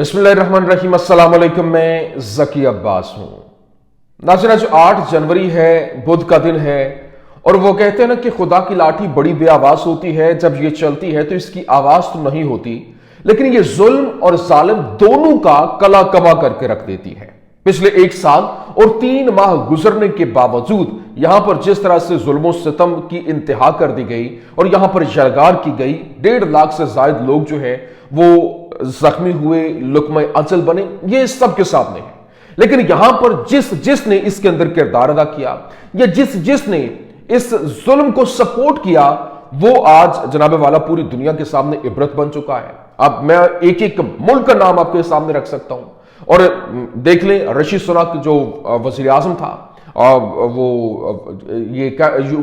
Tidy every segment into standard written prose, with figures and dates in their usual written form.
बिस्मिल्लाहिर्रहमानिर्रहीम। अस्सलाम वालेकुम। मैं ज़की अब्बास हूँ। नाज़रीन, आज 8 जनवरी है, बुध का दिन है, और वो कहते हैं ना कि खुदा की लाठी बड़ी बेआवाज होती है, जब ये चलती है तो इसकी आवाज तो नहीं होती, लेकिन ये जुल्म और जालिम दोनों का कला कमा करके रख देती है। पिछले 1 साल और 3 माह गुजरने के बावजूद यहां पर जिस तरह से जुल्म सितम की इंतहा कर दी गई और यहां पर यलगार की गई, 1.5 लाख से ज्यादा लोग जो है वो जख्मी हुए, लुकमा अजल बने, ये सबके सामने है। लेकिन यहां पर जिसने इसके अंदर किरदार अदा किया या जिसने इस जुल्म को सपोर्ट किया, वो आज जनाबे वाला पूरी दुनिया के सामने इबरत बन चुका है। अब मैं एक एक मुल्क का नाम आपके सामने रख सकता हूं और देख लें। ऋषि सुनक जो वजीर आजम था, वो ये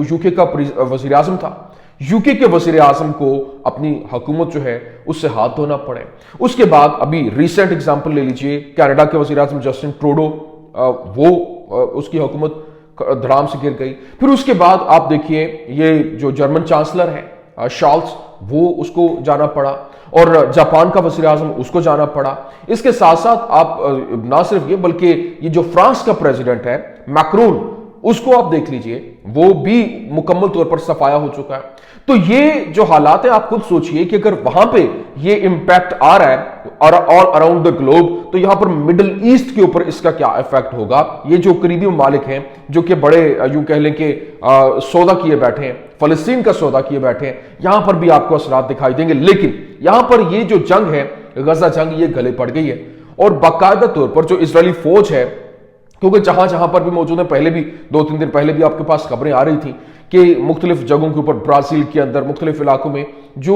यूके का वजीर आजम था, यूके के वजीर आजम को अपनी हुकूमत जो है उससे हाथ धोना पड़े। उसके बाद अभी रिसेंट एग्जांपल ले लीजिए, कनाडा के वजीर आजम जस्टिन ट्रूडो, वो उसकी हुकूमत धड़ाम से गिर गई। फिर उसके बाद आप देखिए ये जो जर्मन चांसलर है शॉल्स, वो उसको जाना पड़ा, और जापान का वज़ीर आज़म उसको जाना पड़ा। इसके साथ साथ आप ना सिर्फ ये बल्कि ये जो फ्रांस का प्रेसिडेंट है मैक्रोन, उसको आप देख लीजिए, वो भी मुकम्मल तौर पर सफाया हो चुका है। तो ये जो हालात है, आप खुद सोचिए कि अगर वहां पे ये इंपैक्ट आ रहा है और ऑल अराउंड द ग्लोब, तो यहां पर मिडिल ईस्ट के ऊपर इसका क्या इफेक्ट होगा। ये जो करीबी ममालिक हैं जो कि बड़े यूं कह लें कि सौदा किए बैठे हैं, फलस्तीन का सौदा किए बैठे हैं, यहां पर भी आपको असरात दिखाई देंगे। लेकिन यहां पर ये जो जंग है, गजा जंग, ये गले पड़ गई है। और बाकायदा तौर पर जो इजरायली फौज है, क्योंकि जहां जहां पर भी मौजूद है, पहले भी 2-3 दिन पहले भी आपके पास खबरें आ रही थी कि मुख्तलिफ जगहों के ऊपर ब्राजील के अंदर मुख्तलिफ इलाकों में जो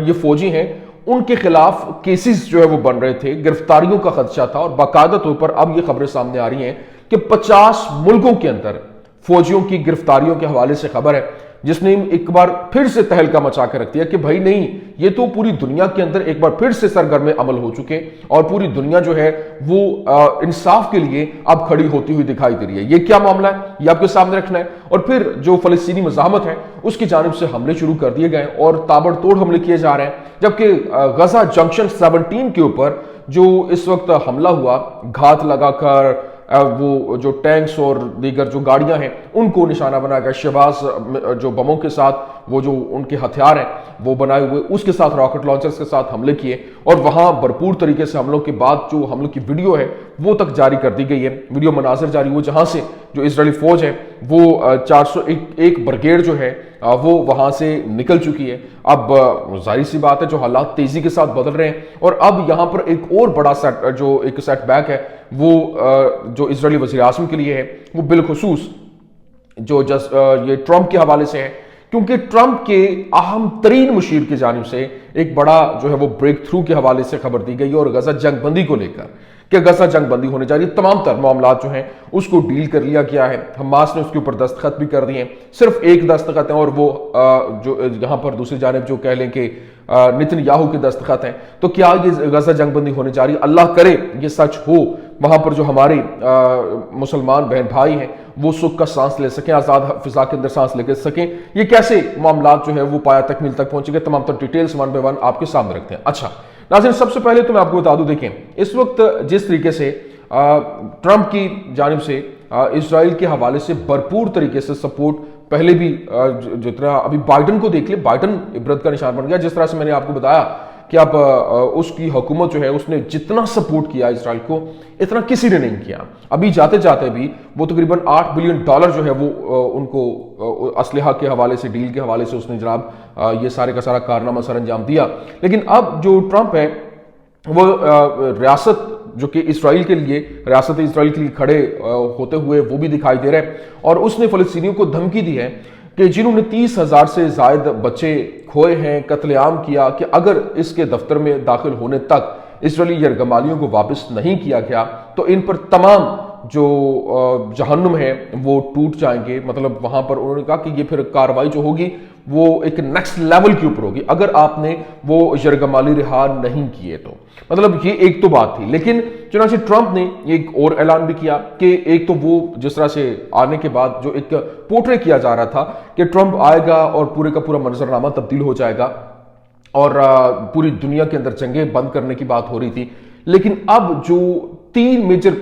ये फौजी हैं उनके खिलाफ केसेस जो है वो बन रहे थे, गिरफ्तारियों का खदशा था। और बाकायदा तौर पर अब ये खबरें सामने आ रही हैं कि 50 मुल्कों के अंदर फौजियों की गिरफ्तारियों के हवाले से खबर है, जिसने एक बार फिर से तहलका मचा के रख दिया कि भाई नहीं, ये तो पूरी दुनिया के अंदर एक बार फिर से सरगर्म अमल हो चुके और पूरी दुनिया जो है वो इंसाफ के लिए अब खड़ी होती हुई दिखाई दे रही है। ये क्या मामला है, ये आपके सामने रखना है। और फिर जो फलस्तीनी मज़ाहमत है उसकी जानिब से हमले शुरू कर दिए गए और ताबड़तोड़ हमले किए जा रहे हैं। जबकि गजा जंक्शन 17 के ऊपर जो इस वक्त हमला हुआ, घात लगाकर वो जो टैंक्स और दीगर जो गाड़ियां हैं उनको निशाना बनाकर, शहबाज जो बमों के साथ वो जो उनके हथियार हैं वो बनाए हुए, उसके साथ रॉकेट लॉन्चर्स के साथ हमले किए। और वहां भरपूर तरीके से हमलों के बाद जो हमलों की वीडियो है वो तक जारी कर दी गई है, वीडियो मनाजर जारी हुए, जहां से जो इजरायली फौज है वो 401 ब्रिगेड जो है वो वहां से निकल चुकी है। अब जाहिर सी बात है जो हालात तेजी के साथ बदल रहे हैं, और अब यहां पर एक और बड़ा सेटबैक है वो जो इजरायली वज़ीर आज़म के लिए है, वो बिलखुसूस जो ये ट्रंप के हवाले से है, क्योंकि ट्रंप के अहम तरीन मुशीर की जानिब से एक बड़ा जो है वो ब्रेक थ्रू के हवाले से खबर दी गई और गजा जंग बंदी को लेकर कि गजा जंग बंदी होने जा रही है। तमाम तर मामला जो हैं उसको डील कर लिया गया है। हमास ने उसके ऊपर दस्तखत भी कर दिए हैं, सिर्फ एक दस्तखत है, और वो जो यहाँ पर दूसरी जानिब जो कह लें कि नेतन्याहू के दस्तखत हैं। तो क्या ये गजा जंग बंदी होने जा रही है? अल्लाह करे ये सच हो, वहां पर जो हमारे मुसलमान बहन भाई हैं वो सुख का सांस ले सकें, आजाद फिजा के अंदर सांस लेके सकें। ये कैसे मामला जो है वो पाया तकमील तक पहुंचेंगे, तमाम तर डिटेल्स 1 बाय 1 आपके सामने रखते हैं। अच्छा नाज़रीन, सबसे पहले तो मैं आपको बता दूं, देखें इस वक्त जिस तरीके से ट्रंप की जानिब से इजराइल के हवाले से भरपूर तरीके से सपोर्ट, पहले भी जितना अभी बाइडन को देख ले, बाइडन इबरत का निशान बन गया। जिस तरह से मैंने आपको बताया कि अब उसकी हुकूमत जो है उसने जितना सपोर्ट किया इजराइल को, इतना किसी ने नहीं किया। अभी जाते जाते भी वो तकरीबन $8 बिलियन जो है वो उनको असलहा के हवाले से, डील के हवाले से उसने जनाब ये सारे का सारा कारनामा सर अंजाम दिया। लेकिन अब जो ट्रंप है वो रियासत जो कि इसराइल के लिए, रियासत इसराइल के लिए खड़े होते हुए वो भी दिखाई दे रहे हैं, और उसने फलस्तीनियों को धमकी दी है कि जिन्होंने 30,000 से ज्यादा बच्चे खोए हैं, कत्लेआम किया, कि अगर इसके दफ्तर में दाखिल होने तक इसराइली यरगमालियों को वापस नहीं किया गया तो इन पर तमाम जो जहन्नुम है वो टूट जाएंगे। मतलब वहां पर उन्होंने कहा कि ये फिर कार्रवाई जो होगी वो एक नेक्स्ट लेवल के ऊपर होगी अगर आपने वो यरगमाली रिहा नहीं किए तो। मतलब ये एक तो बात थी। लेकिन चुनांचे ट्रंप ने एक और ऐलान भी किया कि एक तो वो जिस तरह से आने के बाद जो एक पोर्ट्रे किया जा रहा था कि ट्रंप आएगा और पूरे का पूरा मंजरनामा तब्दील हो जाएगा और पूरी दुनिया के अंदर जंगें बंद करने की बात हो रही थी, लेकिन अब जो 3 मेजर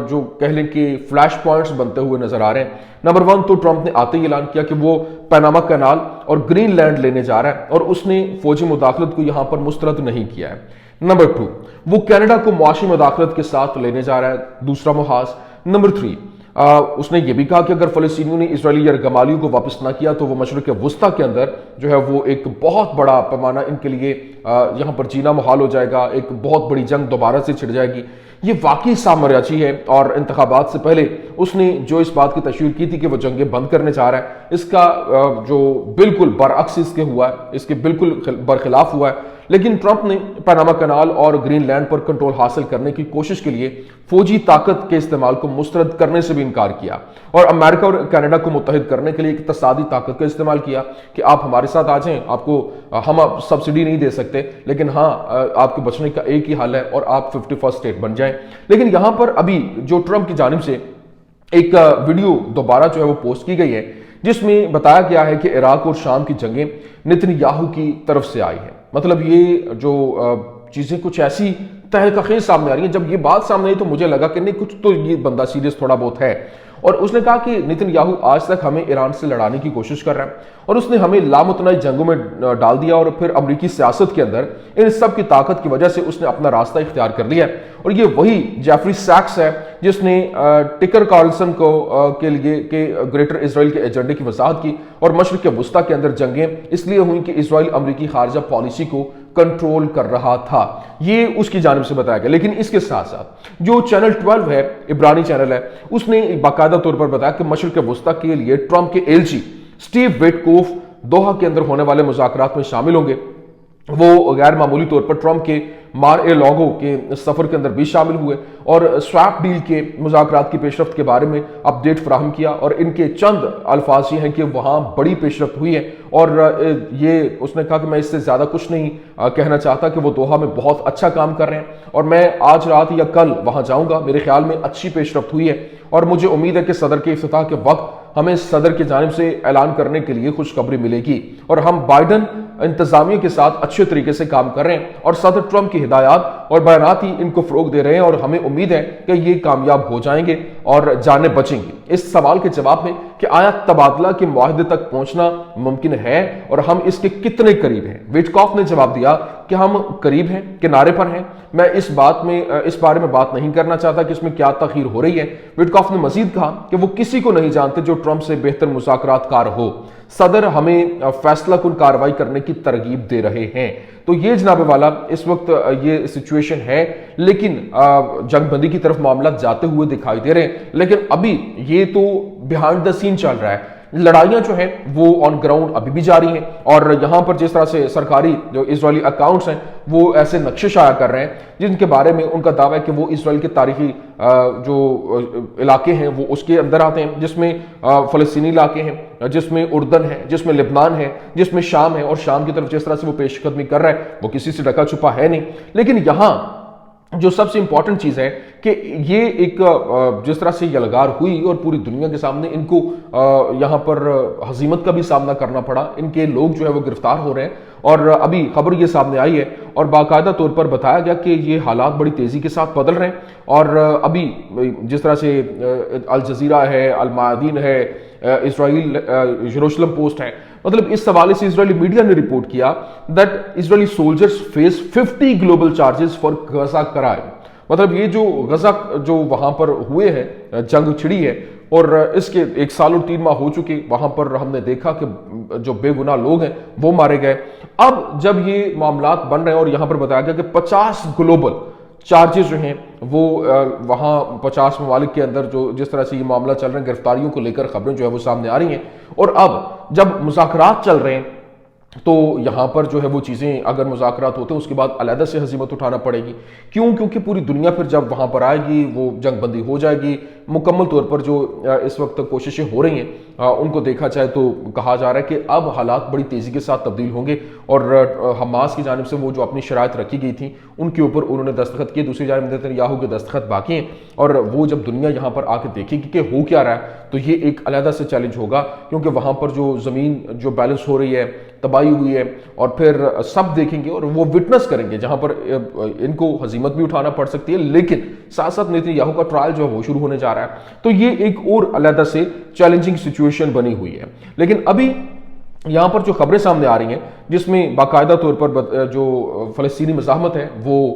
जो कह लें कि फ्लैश पॉइंट्स बनते हुए नजर आ रहे हैं। नंबर 1 तो ट्रंप ने आते ही ऐलान किया कि वो पनामा कनाल और ग्रीनलैंड लेने जा रहा है और उसने फौजी मुदाखलत को यहां पर मुस्तरद नहीं किया है। नंबर 2, वो कनाडा को मुआशी मुदाखलत के साथ लेने जा रहा है, दूसरा मुहाज। नंबर 3, उसने ये भी कहा कि अगर फलस्तीनियों ने इजरायली यरगमालियों को वापस ना किया तो वो मशरक़ वस्ता के अंदर जो है वो एक बहुत बड़ा पैमाना इनके लिए यहाँ पर जीना मुहाल हो जाएगा, एक बहुत बड़ी जंग दोबारा से छिड़ जाएगी। ये वाकई साम्राज्य है और इंतखाबात से पहले उसने जो इस बात की तशहीर की थी कि वो जंगें बंद करने जा रहा है, इसका जो बिल्कुल बरअक्स इसके हुआ है, इसके बिल्कुल बरखिलाफ हुआ है। लेकिन ट्रंप ने पनामा कनाल और ग्रीनलैंड पर कंट्रोल हासिल करने की कोशिश के लिए फौजी ताकत के इस्तेमाल को मुस्तरद करने से भी इनकार किया और अमेरिका और कनाडा को मुत्तहिद करने के लिए इक़्तिसादी ताकत का इस्तेमाल किया कि आप हमारे साथ आ जाएं, आपको हम सब्सिडी नहीं दे सकते, लेकिन हाँ आपके बचने का एक ही हल है और आप 51st स्टेट बन जाएं। लेकिन यहां पर अभी जो ट्रंप की जानिब से एक वीडियो दोबारा जो है वो पोस्ट की गई है जिसमें बताया गया है कि इराक और शाम की जंगें नेतन्याहू की तरफ से आई है। मतलब ये जो चीजें कुछ ऐसी तहलकाखेज सामने आ रही हैं। जब ये बात सामने आई तो मुझे लगा कि नहीं, कुछ तो ये बंदा सीरियस थोड़ा बहुत है। और उसने कहा कि नेतन्याहू आज तक हमें ईरान से लड़ाने की कोशिश कर रहा है और उसने हमें लामुतनाई जंगों में डाल दिया और फिर अमरीकी सियासत के अंदर इन सब की ताकत की वजह से उसने अपना रास्ता इख्तियार कर लिया। और ये वही जेफरी सैक्स है जिसने टिकर कार्लसन को के लिए के ग्रेटर इसराइल के एजेंडे की वजाहत की और मशरिक़ वस्ता के अंदर जंगें इसलिए हुई कि इसराइल अमरीकी खारजा पॉलिसी को कंट्रोल कर रहा था। ये उसकी जानिब से बताया गया। लेकिन इसके साथ साथ जो चैनल 12 है, इब्रानी चैनल है, उसने बाकायदा तौर पर बताया कि मशरिक़ वस्ता के लिए ट्रंप के एलची स्टीव विटकोफ दोहा के अंदर होने वाले मुज़ाकरात में शामिल होंगे। वो गैर मामूली तौर पर ट्रंप के मार ए लागो के सफर के अंदर भी शामिल हुए और स्वैप डील के मुज़ाकरात की पेशरफ्त के बारे में अपडेट फराहम किया और इनके चंद अल्फाज ये हैं कि वहाँ बड़ी पेशरफ्त हुई है और ये उसने कहा कि मैं इससे ज़्यादा कुछ नहीं कहना चाहता कि वो दोहा में बहुत अच्छा काम कर रहे हैं और मैं आज रात या कल वहाँ जाऊँगा। मेरे ख्याल में अच्छी पेशरफ्त हुई है और मुझे उम्मीद है कि सदर के इफ्तिताह के वक्त हमें सदर की जानिब से ऐलान करने के लिए खुशखबरी मिलेगी और हम बाइडन इंतजामिया के साथ अच्छे तरीके से काम कर रहे हैं और सदर ट्रंप की हिदायत और बयानात ही इनको फरोग दे रहे हैं और हमें उम्मीद है कि ये कामयाब हो जाएंगे और जाने बचेंगी। इस सवाल के जवाब में कि आया तबादला के मुआहदे तक पहुंचना मुमकिन है और हम इसके कितने करीब हैं, विटकॉफ ने जवाब दिया कि हम करीब हैं, किनारे पर हैं। मैं इस बारे में बात नहीं करना चाहता कि इसमें क्या तखीर हो रही है। विटकॉफ ने मजीद कहा कि वो किसी को नहीं जानते जो ट्रंप से बेहतर मुज़ाकरातकार हो। सदर हमें फैसला कुन कार्रवाई करने की तरगीब दे रहे हैं। तो ये जनाब वाला इस वक्त ये सिचुएशन है, लेकिन जंगबंदी की तरफ मामला जाते हुए दिखाई दे रहे हैं। लेकिन अभी ये तो बिहाइंड द सीन चल रहा है। लड़ाइयां जो हैं वो ऑन ग्राउंड अभी भी जारी हैं और यहां पर जिस तरह से सरकारी जो इजरायली अकाउंट्स हैं वो ऐसे नक्शे शाया कर रहे हैं जिनके बारे में उनका दावा है कि वो इजराइल के तारीखी जो इलाके हैं वो उसके अंदर आते हैं, जिसमें फलस्तीनी इलाके हैं, जिसमें उर्दन है, जिसमें लिबनान है, जिसमें शाम है। और शाम की तरफ जिस तरह से वो पेशकदमी कर रहा है वो किसी से ढका छुपा है नहीं। लेकिन यहां जो सबसे इंपॉर्टेंट चीज है कि ये एक जिस तरह से यलगार हुई और पूरी दुनिया के सामने इनको यहां पर हजीमत का भी सामना करना पड़ा, इनके लोग जो है वो गिरफ्तार हो रहे हैं और अभी खबर ये सामने आई है और बाकायदा तौर पर बताया गया कि ये हालात बड़ी तेजी के साथ बदल रहे हैं। और अभी जिस तरह से अल जजीरा है, अल मायादीन है, इसराइल यरूशलेम पोस्ट है, मतलब इस हवाले से इजरायली मीडिया ने रिपोर्ट किया that Israeli soldiers face 50 global charges for Gaza crime. मतलब ये जो गजा जो वहां पर हुए हैं, जंग छिड़ी है और इसके 1 साल और 3 माह हो चुके, वहां पर हमने देखा कि जो बेगुनाह लोग हैं वो मारे गए। अब जब ये मामलात बन रहे हैं और यहां पर बताया गया कि 50 ग्लोबल चार्जेस जो हैं वो वहाँ 50 ममालिक के अंदर जो जिस तरह से ये मामला चल रहे हैं, गिरफ्तारियों को लेकर खबरें जो है वो सामने आ रही हैं। और अब जब मुज़ाकरात चल रहे हैं तो यहाँ पर जो है वो चीज़ें अगर मुज़ाकरात होते हैं उसके बाद अलहदा से हजीमत उठाना पड़ेगी। क्यों? क्योंकि पूरी दुनिया फिर जब वहाँ पर आएगी वो जंगबंदी हो जाएगी। मुकम्मल तौर पर जो इस वक्त कोशिशें हो रही हैं उनको देखा जाए तो कहा जा रहा है कि अब हालात बड़ी तेज़ी के साथ तब्दील होंगे और हमास की जानिब से वो जो अपनी शराइत रखी गई थी उनके ऊपर उन्होंने दस्तखत किए, दूसरी जानिब नेतन्याहू के दस्तखत बाकी हैं। और वो जब दुनिया यहाँ पर आके देखेगी कि हो क्या रहा है तो ये एक अलहदा से चैलेंज होगा, क्योंकि वहाँ पर जो ज़मीन जो बैलेंस हो रही है, तबाही لڑائی ہوئی ہے اور پھر سب دیکھیں گے اور وہ وٹنس کریں گے جہاں پر ان کو ہزیمت بھی اٹھانا پڑ سکتی ہے، لیکن ساتھ ساتھ نیتن یاہو کا ٹرائل جو ہے وہ شروع ہونے جا رہا ہے، تو یہ ایک اور علیحدہ سے چیلنجنگ سچویشن بنی ہوئی ہے۔ لیکن ابھی یہاں پر جو خبریں سامنے آ رہی ہیں جس میں باقاعدہ طور پر جو فلسطینی مزاحمت ہے وہ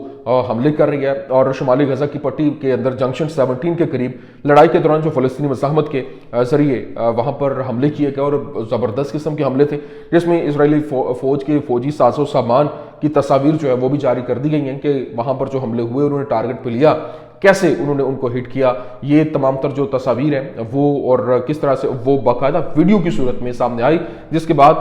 حملے کر رہی ہے، اور شمالی غزہ کی پٹی کے اندر جنکشن 17 کے قریب لڑائی کے دوران جو فلسطینی مزاحمت کے ذریعے وہاں پر حملے کیے گئے اور زبردست قسم کے حملے تھے، جس میں اسرائیلی فوج کے فوجی ساز و سامان کی تصاویر جو ہے وہ بھی جاری کر دی گئی ہیں کہ وہاں پر جو حملے ہوئے انہوں نے ٹارگٹ پہ لیا، کیسے انہوں نے ان کو ہٹ کیا، یہ تمام تر جو تصاویر ہیں وہ اور کس طرح سے وہ باقاعدہ ویڈیو کی صورت میں سامنے آئی، جس کے بعد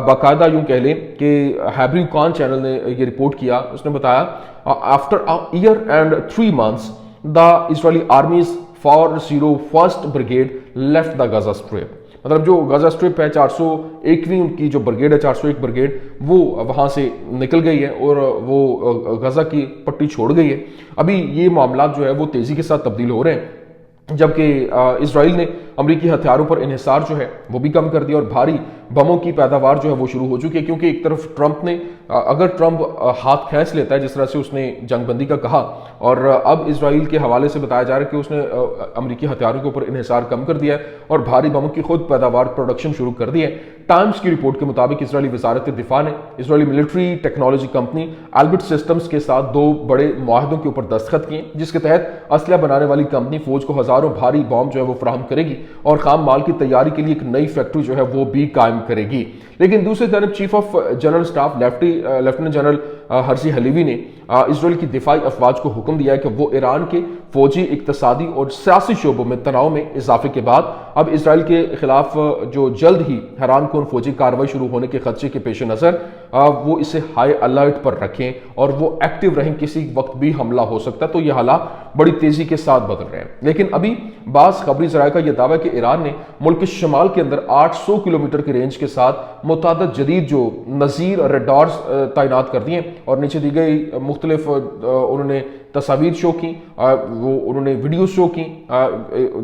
باقاعدہ یوں کہہ لیں کہ ہیبری کان چینل نے یہ رپورٹ کیا، اس نے بتایا after year and 3 months the Israeli armies 401st brigade left the Gaza strip. مطلب جو غزہ اسٹرپ ہے 401ویں ان کی جو بریگیڈ ہے 401 بریگیڈ وہ وہاں سے نکل گئی ہے اور وہ غزہ کی پٹی چھوڑ گئی ہے۔ ابھی یہ معاملات جو ہے وہ تیزی کے ساتھ تبدیل ہو رہے ہیں، جبکہ اسرائیل نے امریکی ہتھیاروں پر انحصار جو ہے وہ بھی کم کر دیا اور بھاری بموں کی پیداوار جو ہے وہ شروع ہو چکی ہے، کیونکہ ایک طرف ٹرمپ نے اگر ٹرمپ ہاتھ کھینچ لیتا ہے جس طرح سے اس نے جنگ بندی کا کہا، اور اب اسرائیل کے حوالے سے بتایا جا رہا ہے کہ اس نے امریکی ہتھیاروں کے اوپر انحصار کم کر دیا ہے اور بھاری بموں کی خود پیداوار پروڈکشن شروع کر دی ہے۔ ٹائمز کی رپورٹ کے مطابق اسرائیلی وزارت دفاع نے اسرائیلی military technology company Elbit systems کے ساتھ 2 بڑے معاہدوں کے اوپر دستخط کیے، جس کے تحت اسلحہ بنانے والی کمپنی فوج کو ہزاروں بھاری بم جو ہے وہ فراہم کرے گی اور خام مال کی تیاری کے لیے ایک نئی فیکٹری جو ہے وہ بھی قائم کرے گی۔ لیکن دوسری طرف chief of general staff lieutenant general Herzi Halevi نے اسرائیل کی دفاعی افواج کو حکم دیا ہے کہ وہ ایران کے فوجی، اقتصادی اور سیاسی شعبوں میں تناؤ میں اضافے کے بعد اب اسرائیل کے خلاف جو جلد ہی حیران کن فوجی کارروائی شروع ہونے کے خدشے کے پیش نظر وہ اسے ہائی الرٹ پر رکھیں اور وہ ایکٹیو رہیں، کسی وقت بھی حملہ ہو سکتا ہے۔ تو یہ حالات بڑی تیزی کے ساتھ بدل رہے ہیں، لیکن ابھی بعض خبری ذرائع کا یہ دعویٰ ہے کہ ایران نے ملک کے شمال کے اندر 800 کلومیٹر کی رینج کے ساتھ متعدد جدید جو نظیر ریڈارز تعینات کر دیے اور نیچے دی گئی مختلف انہوں نے تصاویر شو کی، انہوں نے ویڈیوز شو کی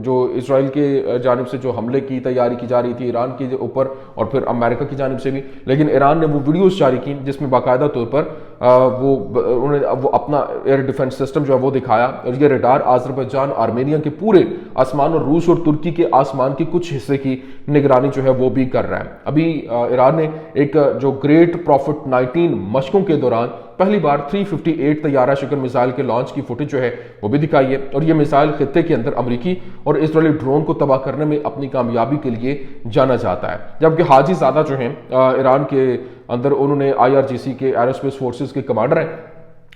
جو اسرائیل کے جانب سے جو حملے کی تیاری کی جا رہی تھی ایران کے اوپر اور پھر امریکہ کی جانب سے بھی، لیکن ایران نے وہ ویڈیوز جاری کی جس میں باقاعدہ طور پر انہوں نے وہ اپنا ایئر ڈیفنس سسٹم جو ہے وہ دکھایا، اور یہ ریڈار آذربائیجان، آرمینیا کے پورے آسمان اور روس اور ترکی کے آسمان کے کچھ حصے کی نگرانی جو ہے وہ بھی کر رہا ہے۔ ابھی ایران نے ایک جو گریٹ پروفٹ 19 مشقوں کے دوران پہلی بار 358 طیارہ شکن میزائل کے لانچ کی فوٹیج جو ہے وہ بھی دکھائی ہے، اور یہ میزائل خطے کے اندر امریکی اور اسرائیلی ڈرون کو تباہ کرنے میں اپنی کامیابی کے لیے جانا جاتا ہے۔ جبکہ حاجی زادہ جو ہیں ایران کے اندر، انہوں نے IRGC کے ایروسپیس فورسز کے کمانڈر ہیں،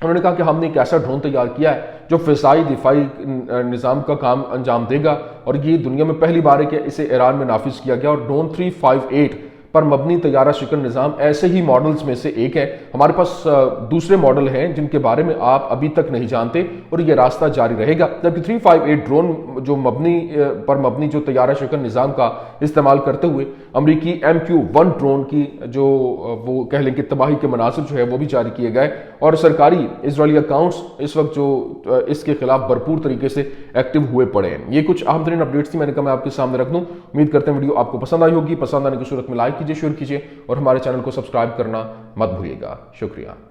انہوں نے کہا کہ ہم نے ایک ایسا ڈرون تیار کیا ہے جو فضائی دفاعی نظام کا کام انجام دے گا، اور یہ دنیا میں پہلی بار ہے کہ اسے ایران میں نافذ کیا گیا، اور ڈرون 358 پر مبنی طیارہ شکن نظام ایسے ہی ماڈلز میں سے ایک ہے۔ ہمارے پاس دوسرے ماڈل ہیں جن کے بارے میں آپ ابھی تک نہیں جانتے، اور یہ راستہ جاری رہے گا، جبکہ 358 ڈرون جو مبنی جو طیارہ شکن نظام کا استعمال کرتے ہوئے امریکی MQ-1 ڈرون کی جو وہ کہہ لیں کہ تباہی کے مناظر جو ہے وہ بھی جاری کیے گئے، اور سرکاری اسرائیلی اکاؤنٹس اس وقت جو اس کے خلاف بھرپور طریقے سے ایکٹیو ہوئے پڑے ہیں۔ یہ کچھ اہم ترین اپڈیٹس تھی، میں نے کہا میں آپ کے سامنے رکھ دوں۔ امید کرتے ہیں ویڈیو آپ کو پسند آئی ہوگی، پسند آنے کی صورت میں لائک کیجیے، شیئر کیجیے اور ہمارے چینل کو سبسکرائب کرنا مت بھولیے گا۔ شکریہ۔